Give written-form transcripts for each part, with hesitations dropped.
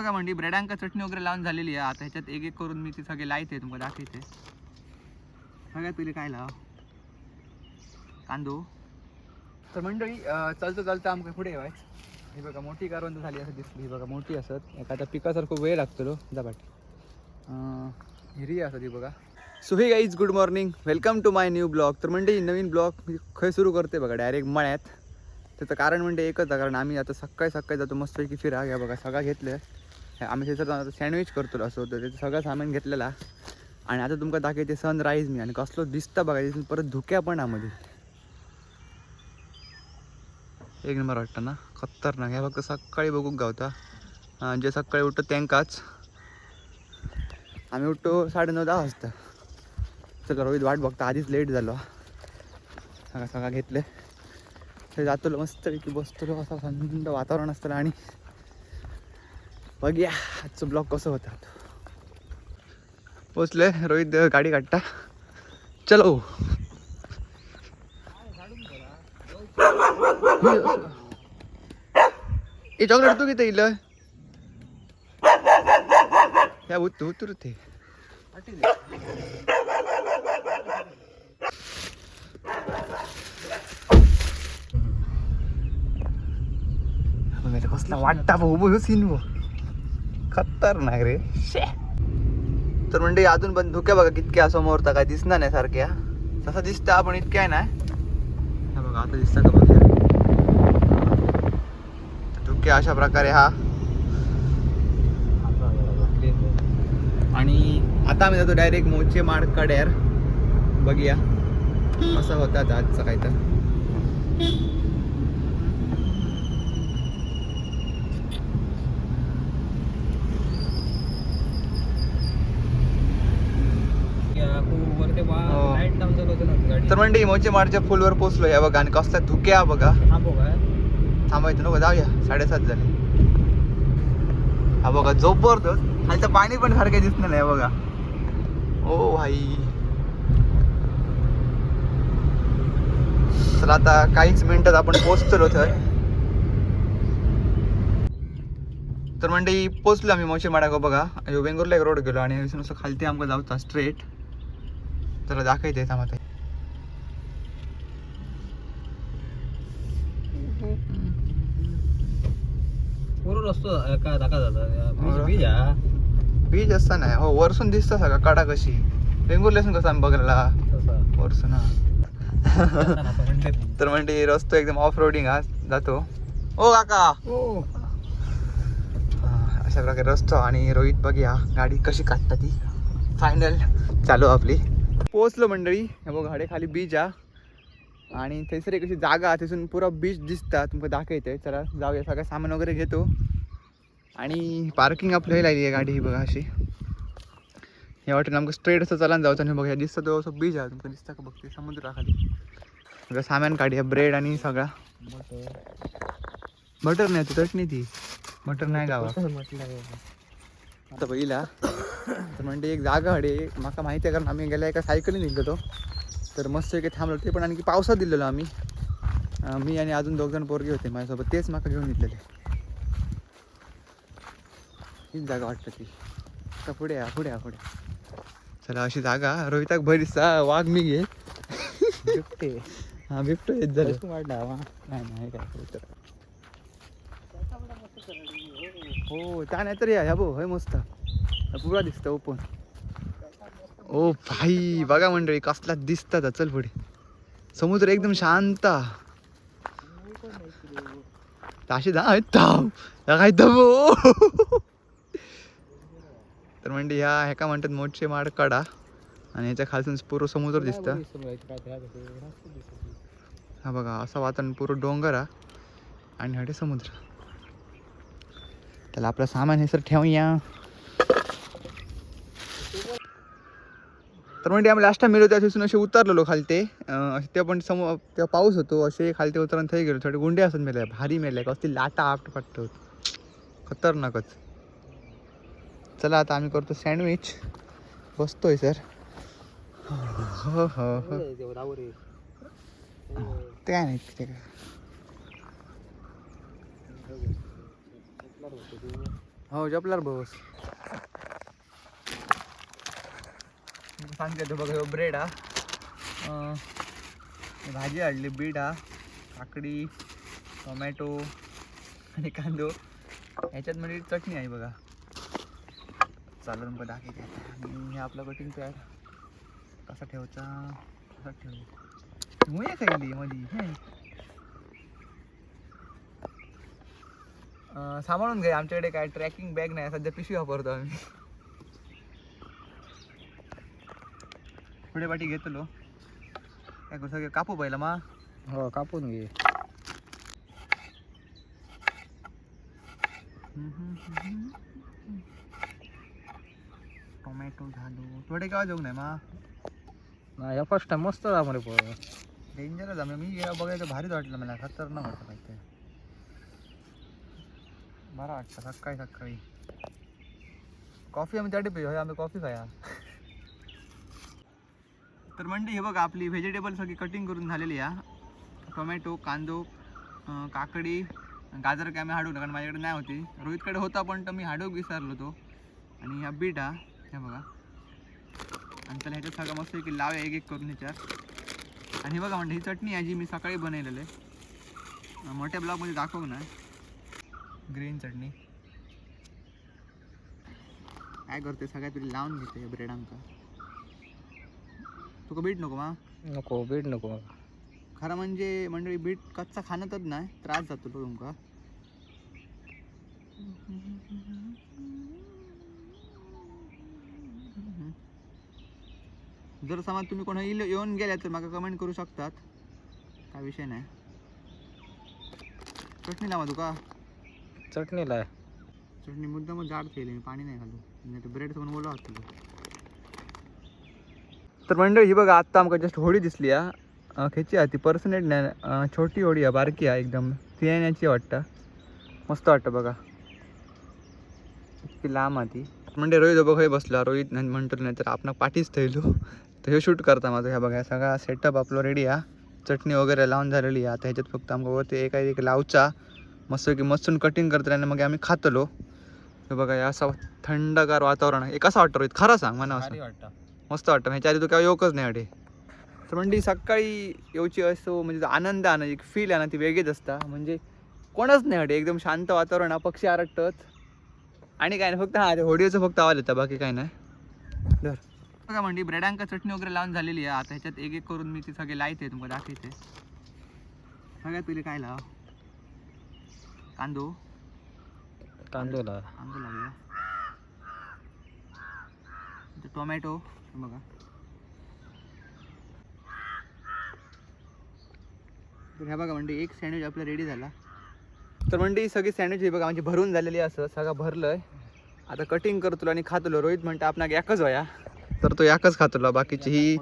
बघा म्हणजे ब्रेडांका चटणी वगैरे लावून झालेली आहे. आता ह्याच्यात एक एक करून मी ती सगळे लाईते तुम्हाला दाखवते. सगळ्यात पहिले काय लाव कांदो. तर मंडळी चालतं आमका पुढे व्हायचं. ही बघा मोठी कारवंद झाली असं दिसली. ही बघा मोठी असत एखाद्या पिकासारखं वेळ लागतो जाबाट. हिरी असत ही बघा. So hey guys good morning, welcome to my new blog. तर म्हणजे नवीन ब्लॉग खय सुरू करते बघा डायरेक्ट मळ्यात. त्याचं कारण म्हणजे एकच आहे, कारण आम्ही आता सकाळी जातो मस्तपैकी फिरा. घ्या बघा सगळं घेतलं. आम्ही त्याचं सँडविच करतो असं होतं. त्याचं सगळं सामान घेतलेला आणि आता तुमका दाखवते सनराईज मी. आणि कसलं दिसतं बघा तिथून परत धुक्या पण आमध्ये एक नंबर वाटतं ना, खतरनाक. ह्या फक्त सकाळी बघूक गावता. जे सकाळी उठतो त्यांकाच. आम्ही उठतो 9:30-10 वाजता. चला रोहित वाट बघता, आधीच लेट झालो. सगळं घेतलं ते जातो मस्तपैकी बसतो. असं थंड वातावरण असतं आणि बघूया आजचं ब्लॉग कसं होतं. पोचले रोहित गाडी काढता. चलो ए चॉकलेट तू किती इल या उतरू ते कसला वाटता भाऊ सीन खतरनाक रे. तर म्हणजे अजून पण धुक्या बघा कितक्या समोर काय दिसणार नाही सारख्या. तसं दिसतं पण इतक्या नाही बघा. आता दिसतं का बघा धुक्या अशा प्रकारे हा. आणि आता आम्ही जातो डायरेक्ट मोचे माड कड्यार. बघूया कसं होतात आजचं काय. तर तर म्हणजे मोचे माडच्या फुलवर पोचलो या बघा. आणि कसला धुक्या बघा. थांबायचं नको, जाऊया 7:30 झाले. हा बघा जबरदस्त. खालचं पाणी पण सारखं दिसणार नाही बघा. ओ भाई चला आता काहीच मिनिटात आपण पोचतो तर म्हणजे पोचलो आम्ही मोचे माडा बघा. वेंगुर्ला एक रोड गेलो आणि नुसतं खालती आमका जाऊचा स्ट्रेट. चला दाखवते थांबा. बीच असता नाही हो, वरसून दिसतं सगळं कडा कशी. वेंगुर्ल्यासून कसं आम्ही बघायला वरसून. तर म्हणजे रस्तो एकदम ऑफ रोडिंग हा जातो. ओ काका अशा प्रकारे रस्तो. आणि रोहित बघूया गाडी कशी काढता ती. फायनल चालू आपली. पोचलो मंडळी. हे बघ गाडी खाली बीच हा. आणि थैसर एक अशी जागा तिथून पुरा बीच दिसता तुमका दाखवते. चला जाऊया. सगळं सामान वगैरे घेतो आणि पार्किंग आपल्याला लागली आहे गाडी. ही बघा अशी या वाटेने आमचं स्ट्रेट असं चला जाऊचं. आणि बघा दिसतं तो असं बीच आहे. तुमका दिसतं का बघते समुद्राखाली. सगळं सामान काढूया. ब्रेड आणि सगळा. बटर नाही ती चटणी. ती बटर नाही गावा आता पहिला. तर म्हणजे एक जागा हडे माका माहिती आहे, कारण आम्ही गेल्या एका सायकलीने निघतो. तर मस्त एक थांबलो. ते पण आणखी पावसात दिलेलो आम्ही. मी आणि अजून 2 जण पोरगे होते माझ्यासोबत. तेच माका घेऊन घेतलेले. हीच जागा वाटतं ती. आता पुढे पुढे चला अशी जागा. रोहिताक भर दिसता. वाघ मी घे बिबटे. हा बिबटो येत झाले. नाही काय हो त्या नाही तर या भाऊ होय मस्त पुरा दिसतं ओपन. ओ भाई बघा मंडळी कसला दिसतात. चल पुढे समुद्र एकदम शांत. ताशी जा काय तर म्हणजे ह्या का म्हणतात मोठे माड कडा. आणि याच्या खालून पूर्ण समुद्र दिसतं. हा बघा असं वातावरण पूर्ण डोंगर हा आणि हटे समुद्र. त्याला आपलं सामान हे सर ठेवूया. तर म्हणजे आम्ही लास्ट टाइम मिळलो त्या दिवसून असे उतरलेलो खालते. ते पण तेव्हा पाऊस होतो. असे खालते उतरून थंय गेलो. थोडे गुंडे असत मेल्या भारी मेल्या कसली लाटा आपट होत खतरनाकच. चला आता आम्ही करतो सँडविच. बसतोय सर. हो ते काय नाही ते काय. हो जपल्यार बस सांगते तो बघा ब्रेड हा भाजी हाडली बीट हा काकडी टोमॅटो आणि कांदो ह्याच्यात म्हणजे चटणी आहे बघा चालून पण दाखवते आणि हे आपलं कटिंग पॅड कसा ठेवायचा कसा ठेवू मुळे खाल्ली मध्ये हे सांभाळून घे आमच्याकडे काय ट्रॅकिंग बॅग नाही सध्या पिशवी वापरतो आम्ही पुढे पाठी घेतलो काय करू सगळे कापू पहिला मा हो कापून घे टोमॅटो झालो थोडे केव्हा जाऊ नाही मा नाही या फर्स्ट टाइम मस्त जा मला पण डेंजरच आहे मी गेला बघायचं भारीच वाटलं मला खतरनाक वाटतं काय ते बरं वाटतं सकाळी सकाळी कॉफी आम्ही त्यासाठी पिऊ आम्ही कॉफी खाया तर म्हणजे हे बघा आपली व्हेजिटेबल सगळी कटिंग करून झालेली आहे टोमॅटो कांदो काकडी गाजर काय आम्ही हाडू कारण माझ्याकडे नाही होती रोहितकडे होता पण तर मी हाडूक विसरलो तो आणि ह्या बीट हा हे बघा आणि त्याला ह्याच्यात सगळं मस्त की लावे एक एक करून ह्याच्यात आणि हे बघा म्हणजे ही चटणी आहे जी मी सकाळी बनवलेली आहे मोठ्या ब्लॉगमध्ये दाखवू ना ग्रीन चटणी काय करते सगळ्यात तरी लावून घेते ब्रेडांका तुका बीट नको मा नको बीट नको खरं म्हणजे मंडळी बीट कच्चा खाणतच नाही त्रास जातो तो तुमका जर समज तुम्ही कोणा येऊन गेल्या तर मला कमेंट करू शकतात काय विषय नाही चटणी लावा तुका चटणीला चटणी मुद्दाम जाड केली मी पाणी नाही घालू नाही तर ब्रेड पण ओला होतो तर मंडळी ही बघा आत्ता आमका जस्ट होडी दिसली हा खेची आहे ती पर्सनेट नाही छोटी होडी आहे बारकी आहे एकदम ती येण्याची वाटतं मस्त वाटतं बघा इतकी लांब आहे ती म्हणजे रोहित बघा बसला रोहित नाही म्हणतो नाही तर आपण पाठीच थैलो तर हे शूट करता माझं ह्या बघा सगळा सेटअप आपलं रेडी आहे चटणी वगैरे लावून झालेली आहे आता ह्याच्यात फक्त आमका वरती एक लावचा मस्त की मस्तून कटिंग करता आणि मग आम्ही खातलो हे बघा या असं थंडगार वातावरण आहे कसं वाटतं रोहित खरं सांग मला असं वाटतं मस्त वाटतं ह्याच्या आधी तू केव्हा येऊकच नाही अडे तर म्हणजे सकाळी येऊची असो म्हणजे आनंद आहे ना एक फील आहे ना ती वेगळीच असता म्हणजे कोणच नाही अडे एकदम शांत वातावरण पक्षी आरटत आणि काय नाही फक्त हा होडीचं फक्त आवाज येतं बाकी काय नाही धर बघा म्हणजे ब्रेडांका चटणी वगैरे लावून झालेली आहे आता ह्याच्यात एक एक करून मी ती सगळे लायते तुम्हाला दाखवते सगळ्यात पहिले काय लाव कांदो कांदो लागला टोमॅटो बघा तर ह्या बघा म्हणजे एक सँडविच आपला रेडी झाला तर म्हणजे सगळी सँडविच ही बघा म्हणजे भरून झालेली असं सगळं भरलंय आता कटिंग करतो आणि खातलो रोहित म्हणतो आपणाक एकच वया तर तो एकच खातलो बाकीची ही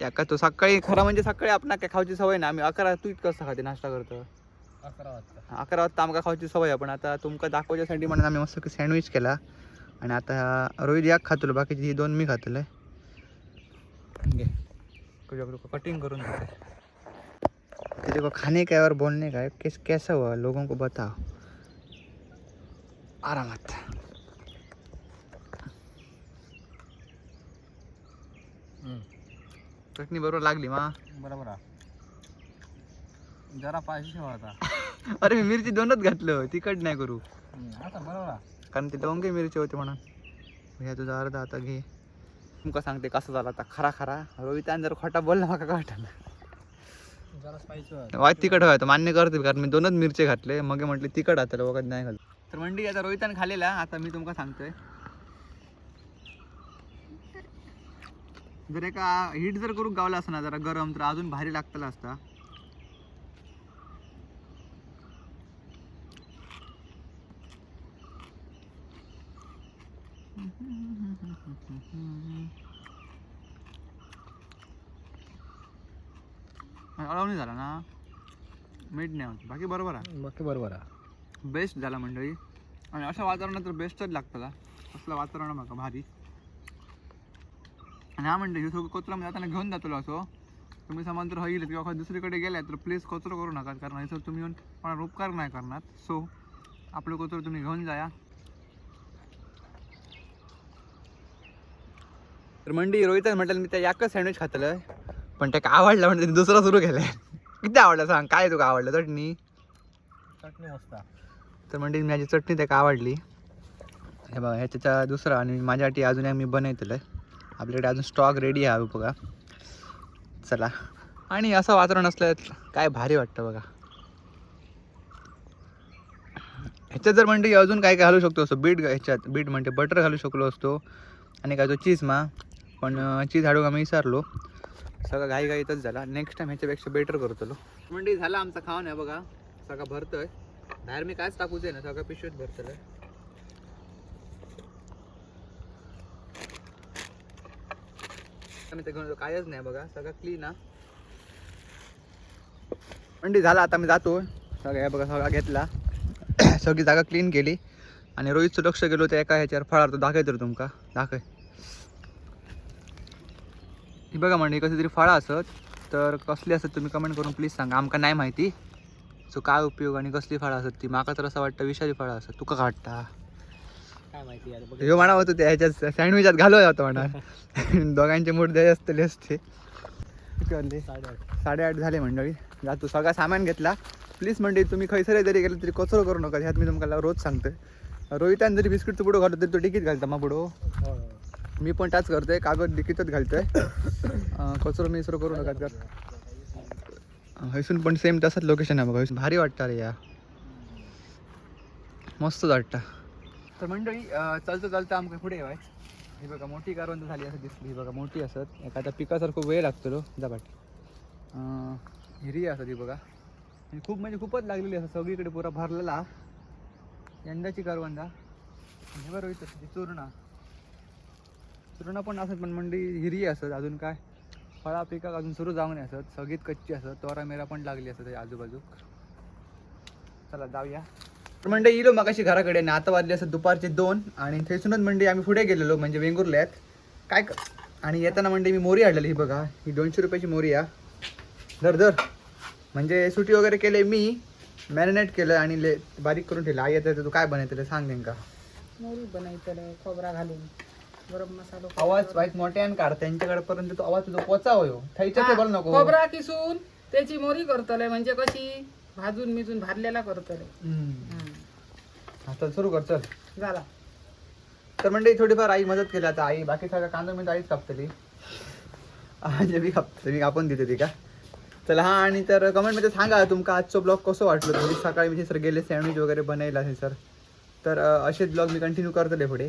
एका तो सकाळी खरं म्हणजे सकाळी आपणाक काय खायची सवय ना आम्ही 11 तू कसं खाते नाश्ता करतो 11 वाजता आमका खायची सवय आहे पण आता तुमका दाखवण्यासाठी म्हणून आम्ही मस्त सँडविच केला आणि आता रोहित एक खातलो बाकीची ही 2 मी खातलोय कटिंग करून तेरे को खाने का और बोलने का कैसा हुआ लोगों को बताओ आरामात चटणी बरोबर लागली मा बरोबर जरा पाहिजे होता अरे मी मिरची 2च घातलं तिखट नाही करू आता बरोबर कारण ते डोंगे मिरची होते म्हणून भैया तुझा अर्धा आता घे तुमका सांगते कसं झाला आता खरा खरा रोहितान जर खोटा बोलला माका काय वाटलं जरा स्पायसी वाईट तिखट व्हायचं मान्य करते कारण मी 2च मिरचे घातले मग म्हटले तिखट आता वगैरे नाही घाल तर मंडी आता रोहितान खाल्लेला आता मी तुमका सांगतोय जर एका हीट जर करून गावला असता ना जरा गरम तर अजून भारी लागतला असता अळवणी झाला ना मीठ नाही होत बाकी बरोबर आहे बाकी बरोबर आहे बेस्ट झाला मंडळी आणि अशा वातावरणात तर बेस्टच लागतं का असलं वातावरण बघा भारी आणि हा मंडळी सगळं कचरा जाताना घेऊन जातो असो तुम्ही समांतर होईल किंवा दुसरीकडे गेलाय तर प्लीज कचरा करू नका कारण हे तुम्ही येऊन कोणाला उपकार नाही करणार सो आपलं कचरा तुम्ही घेऊन जाया तर मंडी रोहित म्हटलं मी त्या एकच सँडविच खातलं पण त्या आवडलं म्हणजे दुसरा सुरू केलाय. किती आवडलं सांग, काय तुका आवडलं? चटणी चटणी मस्त. तर मंडी माझी चटणी त्या आवडली. हे बघा ह्याच्या दुसरा आणि माझ्यासाठी अजून एक मी बनवलेलं आपल्याकडे अजून स्टॉक रेडी आहे बघा. चला आणि असं वातावरण असलं काय भारी वाटतं बघा. ह्याच्यात जर मंडी अजून काय काय घालू शकतो असतो बीट, ह्याच्यात बीट म्हणते बटर घालू शकलो असतो आणि काय तो चीज पण चीज हाडूक आम्ही विसरलो. सगळं घाईघाईतच झाला. नेक्स्ट टाइम ह्याच्यापेक्षा बेटर करतो. मंडी झाला आमचा खाऊन आहे बघा. सगळं भरतोय बाहेर मी कायच टाकूच आहे ना, सगळं पिशवीत भरतोय. मी ते कायच नाही बघा, सगळं क्लीन आहे. मंडी झाला आता मी जातो. सगळं हे बघा सगळा घेतला, सगळी जागा क्लीन केली आणि रोहितचं लक्ष गेलो त्या एका ह्याच्यावर फळार तो दाखवतो रे तुमका दाखव. ही बघा म्हणजे कसली तरी फळं असत तर कसली असत तुम्ही कमेंट करून प्लीज सांगा. आमका नाही माहिती सो काय उपयोग आणि कसली फळं असत ती. माका तर असं वाटतं विषारी फळं असत. तुका वाटता काय माहिती यार. ह्यो म्हणा होतो त्या ह्याच्यात सँडविचात घालवलं जातं म्हणा. दोघांचे मूड द्याय असतले असते. 8:30 झाले मंडळी. जातो सगळा सामान घेतला. प्लीज मंडळी तुम्ही खैसरे जरी गेलं तरी कचरो करू नका. ह्यात मी तुम्हाला रोज सांगतोय. रोहितान जरी बिस्किटचं पुढं घालतो तरी तो डिकीत घालता मग पुढं. मी पण टाच करतोय, कागद डिकीतच घालतोय. कचरो मिसरो करू नका. हैसून पण सेम तसंच लोकेशन आहे बघा. भारी वाटतं रे या, मस्तच वाटतं. तर मंडळी चालतं आमच्या पुढे व्हाय. ही बघा मोठी कारवंद झाली असं दिसली. ही बघा मोठी असत एखाद्या पिकासारखं वेळ लागतो जबाट. हिरी असत ही बघा. खूप म्हणजे खूपच लागलेली असं सगळीकडे पुरा भरलेला यंदाची करवंदा. हे बरं होईल चुरणा पण असत पण मंडी हिरी असत. अजून काय फळा पिका अजून सुरू जाऊन असत. सगळीत कच्ची असत. तोरा मेरा पण लागली असत आजूबाजू. चला जाऊया. मंडई येलो मग अशी घराकडे आणि आता वाजले असत दुपारचे 2 आणि थैसूनच मंडई आम्ही पुढे गेलेलो म्हणजे वेंगुर्ल्यात काय आणि येताना मंडई मी मोरी आणलेली. ही बघा ही 200 रुपयाची मोरी आहे. धर म्हणजे सुटी वगैरे केले मी, मॅरिनेट केलं आणि बारीक करून ठेवलं. आई येतं तू काय बनायचं सांग नेमका. मोरी बनायचं खोबरा घालून गरम मसाला. आवाज वाईट मोठ्यान काढ त्यांच्याकडे पर्यंत तो आवाज तुझा पोचा होयो. थाईच्या टेबल नको. खोबरा किसून त्याची मोरी करतले म्हणजे कशी भाजून मिजून भाजलेला करतले. आता सुरू कर चल. झाला. तर म्हणजे थोडीफार आई मदत केली. आता आई बाकी सगळं कांदा मी आईच कापतली. म्हणजे मी कापते, मी कापून देते ती का. चला हा आणि तर कमेंटमध्ये सांगा तुमका आजचा ब्लॉग कसं वाटलं. थोडी सकाळी मी सर गेले सँडविच वगैरे बनायला हे सर. तर असेच ब्लॉग मी कंटिन्यू करतले पुढे.